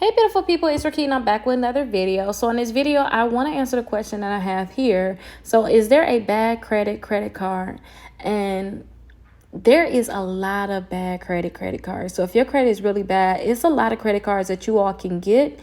Hey beautiful people, it's Rickita and I'm back with another video. So in this video, I want to answer the question that I have here. So is there a bad credit card? And there is a lot of bad credit cards. So if your credit is really bad, it's a lot of credit cards that you all can get.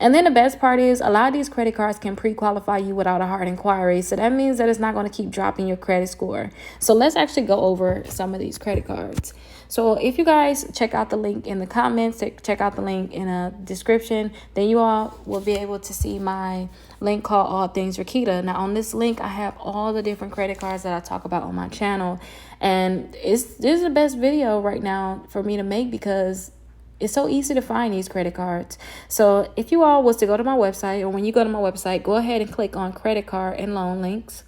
And then the best part is a lot of these credit cards can pre-qualify you without a hard inquiry. So that means that it's not going to keep dropping your credit score. So let's actually go over some of these credit cards. So if you guys check out the link in the comments, check out the link in a description, then you all will be able to see my link called All Things Rickita. Now on this link, I have all the different credit cards that I talk about on my channel. And this is the best video right now for me to make because it's so easy to find these credit cards. So if you all was to go to my website, or when you go to my website, go ahead and click on credit card and loan links.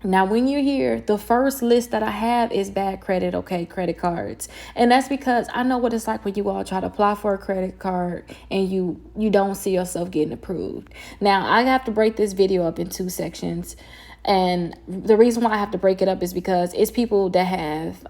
Now, when you're here, the first list that I have is bad credit, credit cards. And that's because I know what it's like when you all try to apply for a credit card and you don't see yourself getting approved. Now, I have to break this video up in two sections. And the reason why I have to break it up is because it's people that have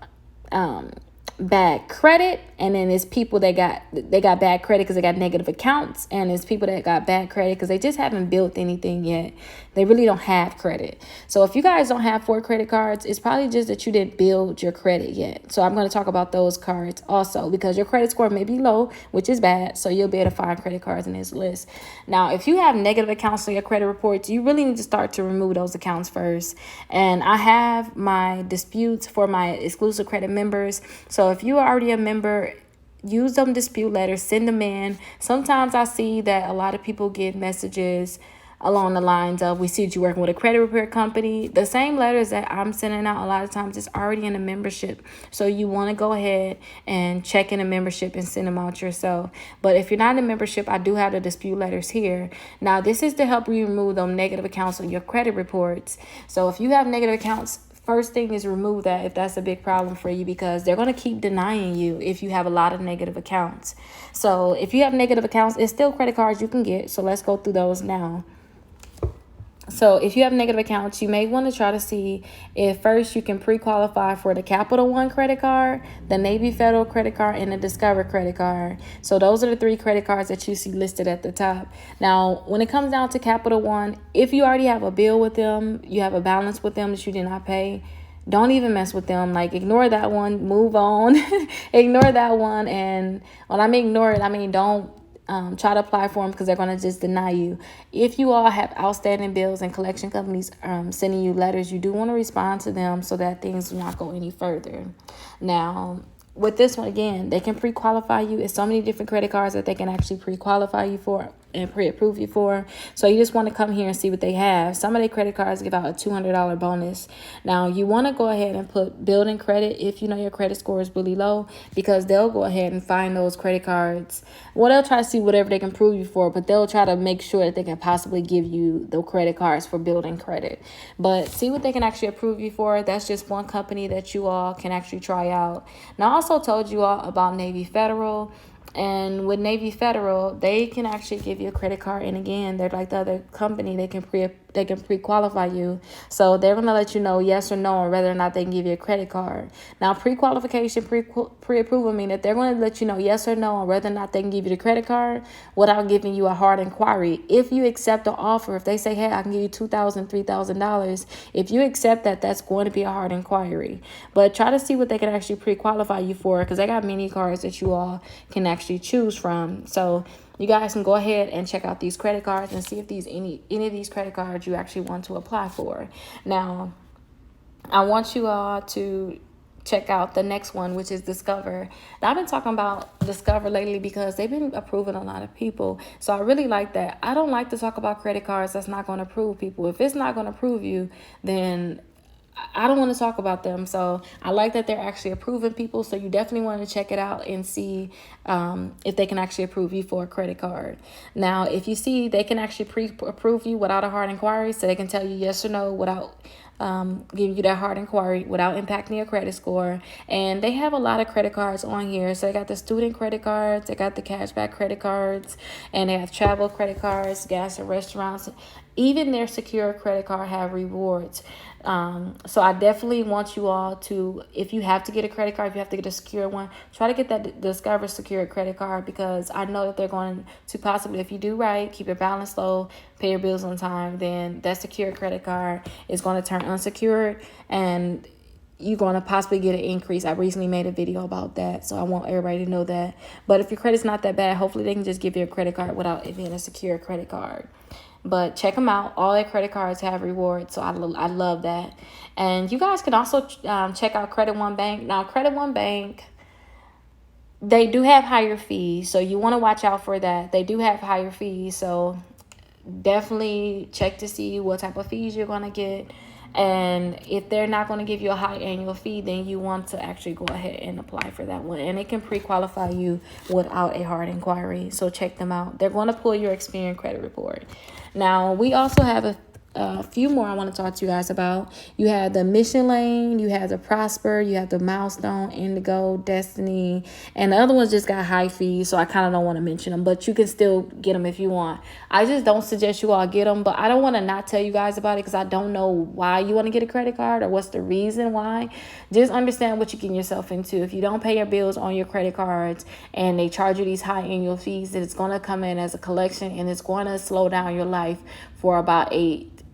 bad credit, and then it's people that got bad credit because they got negative accounts, and it's people that got bad credit because they just haven't built anything yet. They really don't have credit. So if you guys don't have 4 credit cards, it's probably just that you didn't build your credit yet. So I'm going to talk about those cards also because your credit score may be low, which is bad. So you'll be able to find credit cards in this list. Now, if you have negative accounts on your credit reports, you really need to start to remove those accounts first. And I have my disputes for my exclusive credit members. So if you are already a member, use them dispute letters, send them in. Sometimes I see that a lot of people get messages along the lines of, we see that you're working with a credit repair company. The same letters that I'm sending out a lot of times is already in a membership. So you want to go ahead and check in a membership and send them out yourself. But if you're not in a membership, I do have the dispute letters here. Now, this is to help you remove those negative accounts on your credit reports. So if you have negative accounts, first thing is remove that if that's a big problem for you, because they're going to keep denying you if you have a lot of negative accounts. So if you have negative accounts, it's still credit cards you can get. So let's go through those now. So if you have negative accounts, you may want to try to see if first you can pre-qualify for the Capital One credit card, the Navy Federal credit card, and the Discover credit card. So those are the 3 credit cards that you see listed at the top. Now, when it comes down to Capital One, if you already have a bill with them, you have a balance with them that you did not pay, don't even mess with them. Like, ignore that one, move on, ignore that one. And when I mean ignore it, I mean don't try to apply for them because they're going to just deny you. If you all have outstanding bills and collection companies sending you letters, you do want to respond to them so that things do not go any further. Now, with this one, again, they can pre-qualify you. It's so many different credit cards that they can actually pre-qualify you for and pre-approve you for. So you just want to come here and see what they have. Some of their credit cards give out a $200 bonus. Now, you want to go ahead and put building credit if you know your credit score is really low, because they'll go ahead and find those credit cards. Well, they'll try to see whatever they can prove you for, but they'll try to make sure that they can possibly give you the credit cards for building credit. But see what they can actually approve you for. That's just one company that you all can actually try out. Now, I also told you all about Navy Federal. And with Navy Federal, they can actually give you a credit card. And again, they're like the other company. They can pre-qualify you. So they're going to let you know yes or no on whether or not they can give you a credit card. Now, pre-qualification, pre-approval mean that they're going to let you know yes or no on whether or not they can give you the credit card without giving you a hard inquiry. If you accept the offer, if they say, hey, I can give you $2,000, $3,000, if you accept that, that's going to be a hard inquiry. But try to see what they can actually pre-qualify you for, because they got many cards that you all can actually choose from. So you guys can go ahead and check out these credit cards and see if any of these credit cards you actually want to apply for. Now, I want you all to check out the next one, which is Discover. Now, I've been talking about Discover lately because they've been approving a lot of people. So I really like that. I don't like to talk about credit cards that's not going to approve people. If it's not going to approve you, then I don't want to talk about them. So I like that they're actually approving people. So you definitely want to check it out and see if they can actually approve you for a credit card. Now, if you see they can actually pre-approve you without a hard inquiry, so they can tell you yes or no without give you that hard inquiry without impacting your credit score. And they have a lot of credit cards on here. So they got the student credit cards, they got the cashback credit cards, and they have travel credit cards, gas and restaurants. Even their secure credit card have rewards. So I definitely want you all to, if you have to get a credit card, if you have to get a secure one, try to get that Discover secure credit card, because I know that they're going to possibly, if you do right, keep your balance low, pay your bills on time, then that secure credit card is going to turn unsecured, and you're going to possibly get an increase. I recently made a video about that, so I want everybody to know that. But if your credit's not that bad, hopefully they can just give you a credit card without it being a secure credit card. But check them out. All their credit cards have rewards, so I love that. And you guys can also check out Creditone Bank. Now, Creditone Bank, they do have higher fees, so you want to watch out for that. They do have higher fees, so definitely check to see what type of fees you're going to get. And if they're not going to give you a high annual fee, then you want to actually go ahead and apply for that one. And it can pre-qualify you without a hard inquiry. So check them out. They're going to pull your Experian credit report. Now, we also have a few more I want to talk to you guys about. You have the Mission Lane, you have the Prosper, you have the Milestone, Indigo, Destiny, and the other ones just got high fees, so I kind of don't want to mention them, but you can still get them if you want. I just don't suggest you all get them, but I don't want to not tell you guys about it because I don't know why you want to get a credit card or what's the reason why. Just understand what you're getting yourself into. If you don't pay your bills on your credit cards and they charge you these high annual fees, that it's going to come in as a collection and it's going to slow down your life for about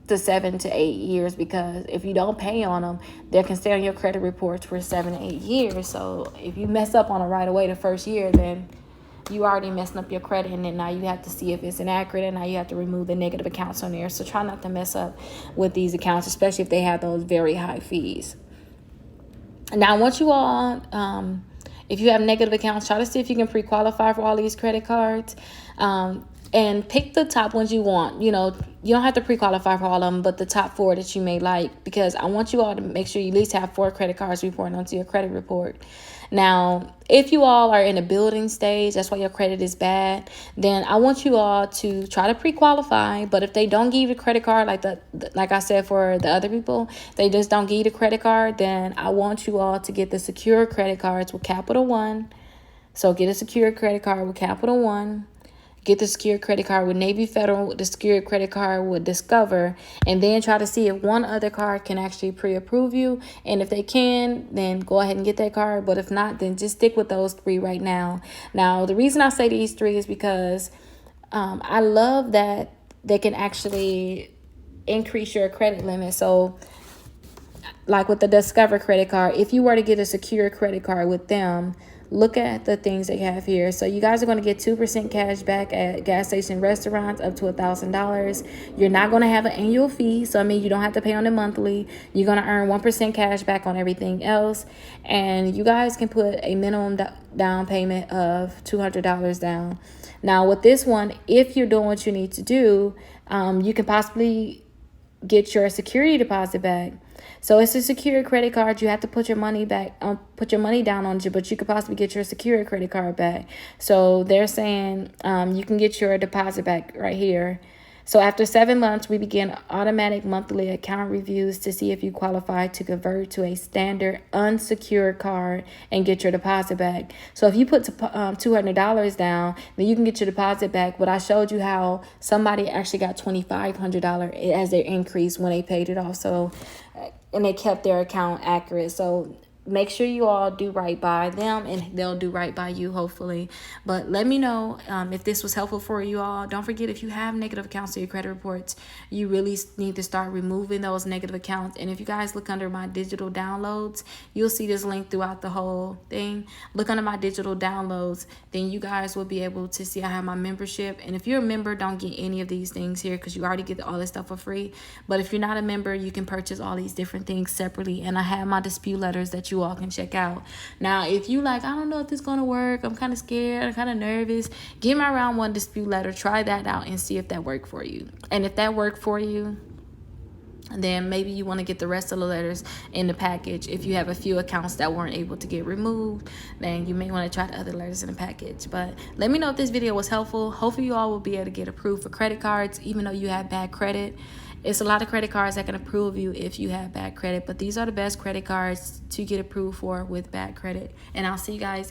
7 to 8 years, because if you don't pay on them, they can stay on your credit reports for 7 to 8 years. So if you mess up on it right away the first year, then you already messing up your credit, and then now you have to see if it's inaccurate, and now you have to remove the negative accounts on there. So try not to mess up with these accounts, especially if they have those very high fees. Now, I want you all, if you have negative accounts, try to see if you can pre-qualify for all these credit cards. And pick the top ones you want. You know, you don't have to pre-qualify for all of them, but the top 4 that you may like, because I want you all to make sure you at least have 4 credit cards reporting onto your credit report. Now, if you all are in a building stage, that's why your credit is bad, then I want you all to try to pre-qualify. But if they don't give you a credit card, like I said for the other people, they just don't give you the credit card, then I want you all to get the secure credit cards with Capital One. So get a secure credit card with Capital One. Get the secure credit card with Navy Federal, the secure credit card with Discover, and then try to see if one other card can actually pre-approve you. And if they can, then go ahead and get that card. But if not, then just stick with those 3 right now. Now, the reason I say these 3 is because I love that they can actually increase your credit limit. So like with the Discover credit card, if you were to get a secure credit card with them, look at the things they have here. So you guys are going to get 2% cash back at gas station restaurants up to $1,000. You're not going to have an annual fee. So I mean, you don't have to pay on it monthly. You're going to earn 1% cash back on everything else. And you guys can put a minimum down payment of $200 down. Now with this one, if you're doing what you need to do, you can possibly get your security deposit back. So it's a secure credit card. You have to put your money back, put your money down on it, but you could possibly get your secure credit card back. So they're saying you can get your deposit back right here. So after 7 months, we begin automatic monthly account reviews to see if you qualify to convert to a standard unsecured card and get your deposit back. So if you put $200 down, then you can get your deposit back. But I showed you how somebody actually got $2,500 as their increase when they paid it off. So, and they kept their account accurate. So make sure you all do right by them, and they'll do right by you, hopefully. But let me know if this was helpful for you all. Don't forget, if you have negative accounts to your credit reports, you really need to start removing those negative accounts. And if you guys look under my digital downloads, you'll see this link throughout the whole thing. Look under my digital downloads, then you guys will be able to see I have my membership. And if you're a member, don't get any of these things here because you already get all this stuff for free. But if you're not a member, you can purchase all these different things separately. And I have my dispute letters that you all can check out. Now, if you like, I don't know if this is going to work, I'm kind of scared, I'm kind of nervous, get my round 1 dispute letter, try that out and see if that worked for you. And if that worked for you, then maybe you want to get the rest of the letters in the package. If you have a few accounts that weren't able to get removed, then you may want to try the other letters in the package. But let me know if this video was helpful. Hopefully you all will be able to get approved for credit cards even though you have bad credit. It's a lot of credit cards that can approve you if you have bad credit, but these are the best credit cards to get approved for with bad credit. And I'll see you guys